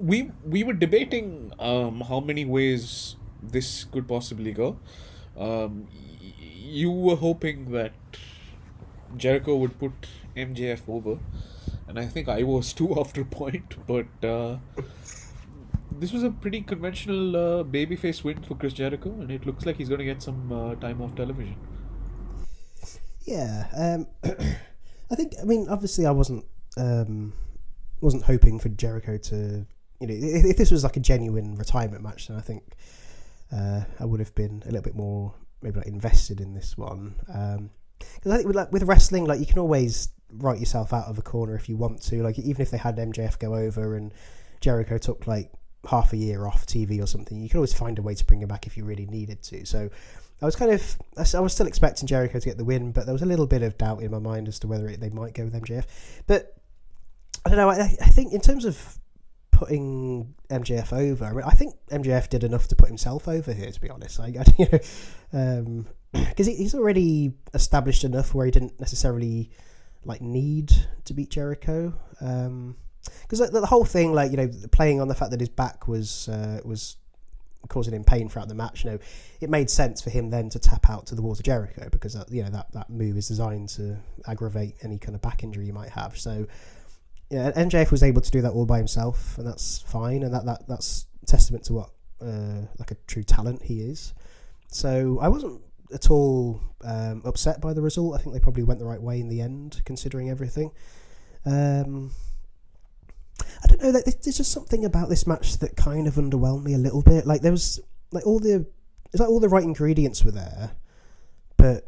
we were debating how many ways this could possibly go. You were hoping that Jericho would put MJF over, and I think I was too after a point. But this was a pretty conventional babyface win for Chris Jericho, and it looks like he's going to get some time off television. Yeah, I think. I mean, obviously, I wasn't hoping for Jericho to. If this was like a genuine retirement match, then I think I would have been a little bit more maybe like invested in this one. Because I think with wrestling, like you can always write yourself out of a corner if you want to. Like even if they had MJF go over and Jericho took like half a year off TV or something, you can always find a way to bring him back if you really needed to. So I was still expecting Jericho to get the win, but there was a little bit of doubt in my mind as to whether they might go with MJF. But I don't know. I think in terms of putting MJF over, I mean, I think MJF did enough to put himself over here. To be honest, because he's already established enough where he didn't necessarily like need to beat Jericho. Because the whole thing, like playing on the fact that his back was causing him pain throughout the match, it made sense for him then to tap out to the walls of Jericho because that move is designed to aggravate any kind of back injury you might have. So yeah, MJF was able to do that all by himself, and that's fine, and that's testament to what like a true talent he is. So I wasn't at all upset by the result. I think they probably went the right way in the end, considering everything. I don't know. There's just something about this match that kind of underwhelmed me a little bit. Like there was like all the right ingredients were there, but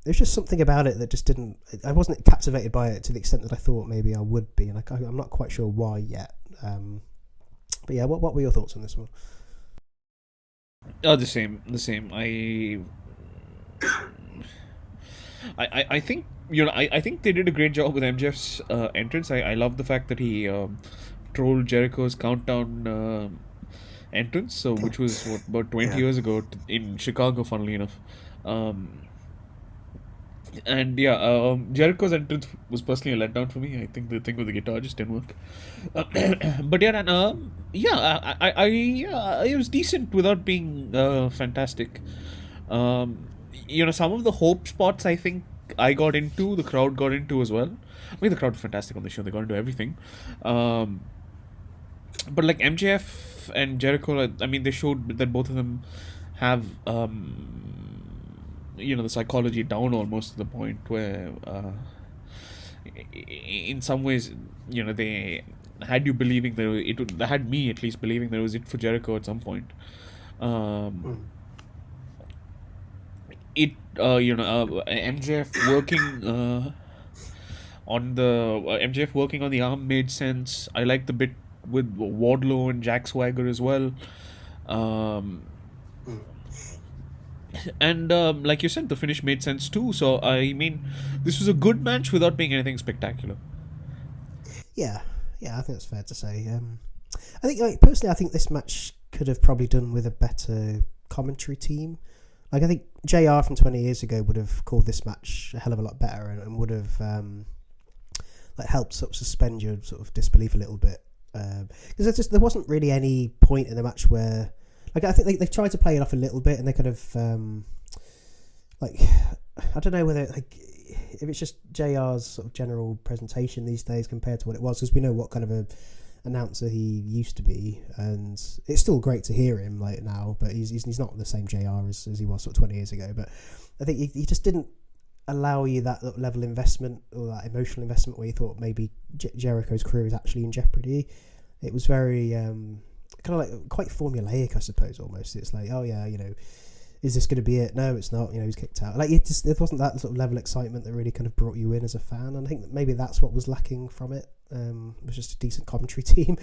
there's just something about it that just didn't. I wasn't captivated by it to the extent that I thought maybe I would be, and I'm not quite sure why yet. But yeah, what were your thoughts on this one? The same. I think I think they did a great job with MJF's entrance. I love the fact that he trolled Jericho's countdown entrance, so which was about 20 years ago in Chicago, funnily enough. And yeah, Jericho's entrance was personally a letdown for me. I think the thing with the guitar just didn't work. But yeah, and it was decent without being fantastic. Some of the hope spots I think I got into, the crowd got into as well. I mean, the crowd was fantastic on the show. They got into everything. But like MJF and Jericho, I mean, they showed that both of them have the psychology down almost to the point where in some ways they had you believing that they had me at least believing that it was it for Jericho at some point. MJF working MJF working on the arm made sense. I like the bit with Wardlow and Jack Swagger as well. And like you said, the finish made sense too. So I mean, this was a good match without being anything spectacular. Yeah, I think that's fair to say. I think, like, personally, I think this match could have probably done with a better commentary team. Like, I think JR from 20 years ago would have called this match a hell of a lot better and would have helped sort of suspend your sort of disbelief a little bit. Because there wasn't really any point in the match where, like, I think they've tried to play it off a little bit, and they kind of I don't know whether if it's just JR's sort of general presentation these days compared to what it was, because we know what kind of a announcer he used to be, and it's still great to hear him like now, but he's not the same JR as he was sort of 20 years ago. But I think he just didn't allow you that level of investment or that emotional investment where you thought maybe Jericho's career is actually in jeopardy. It was very kind of like quite formulaic, I suppose, almost. It's like, oh yeah, is this going to be it? No, it's not. He's kicked out. Like, there wasn't that sort of level of excitement that really kind of brought you in as a fan, and I think that maybe that's what was lacking from it. It was just a decent commentary team.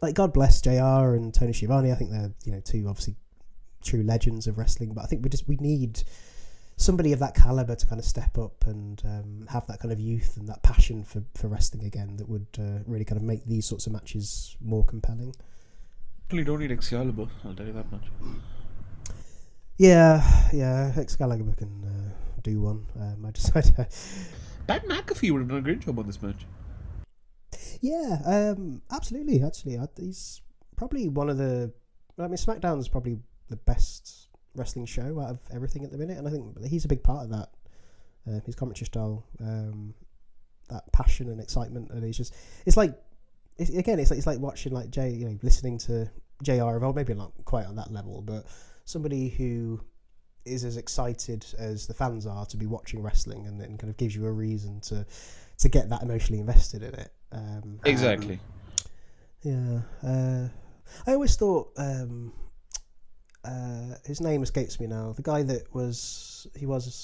Like, God bless JR and Tony Schiavone. I think they're two obviously true legends of wrestling, but I think we need somebody of that caliber to kind of step up and have that kind of youth and that passion for wrestling again that would really kind of make these sorts of matches more compelling. Don't need Excalibur, I'll tell you that much. Yeah, Excalibur can do one. I decided. Pat McAfee would have done a great job on this match. Yeah, absolutely. Actually, he's probably one of the. I mean, SmackDown's probably the best wrestling show out of everything at the minute, and I think he's a big part of that. His commentary style, that passion and excitement, and it's like watching like listening to JR of old, maybe not quite on that level, but somebody who is as excited as the fans are to be watching wrestling, and then kind of gives you a reason to get that emotionally invested in it. Exactly. Yeah. I always thought his name escapes me now. The guy that was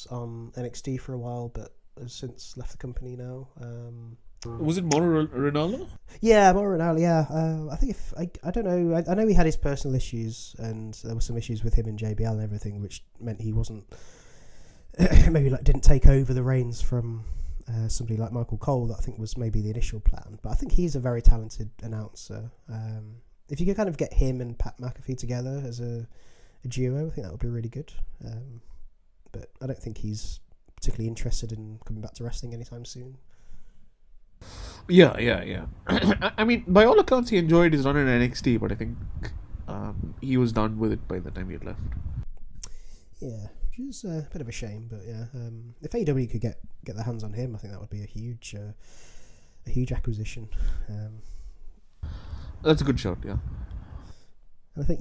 on NXT for a while, but has since left the company now. Was it Mauro Ronaldo? Yeah, Mauro Ronaldo. Yeah, I think I don't know. I know he had his personal issues, and there were some issues with him and JBL and everything, which meant he wasn't maybe didn't take over the reins from somebody like Michael Cole. That I think was maybe the initial plan. But I think he's a very talented announcer. If you could kind of get him and Pat McAfee together as a duo, I think that would be really good. But I don't think he's particularly interested in coming back to wrestling anytime soon. Yeah. I mean, by all accounts, he enjoyed his run in NXT, but I think he was done with it by the time he had left. Yeah, which is a bit of a shame, but yeah. If AEW could get their hands on him, I think that would be a huge acquisition. That's a good shot, yeah. And I think,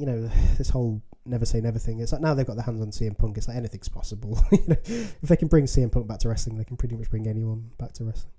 this whole never say never thing, it's like now they've got their hands on CM Punk, it's like anything's possible. If they can bring CM Punk back to wrestling, they can pretty much bring anyone back to wrestling.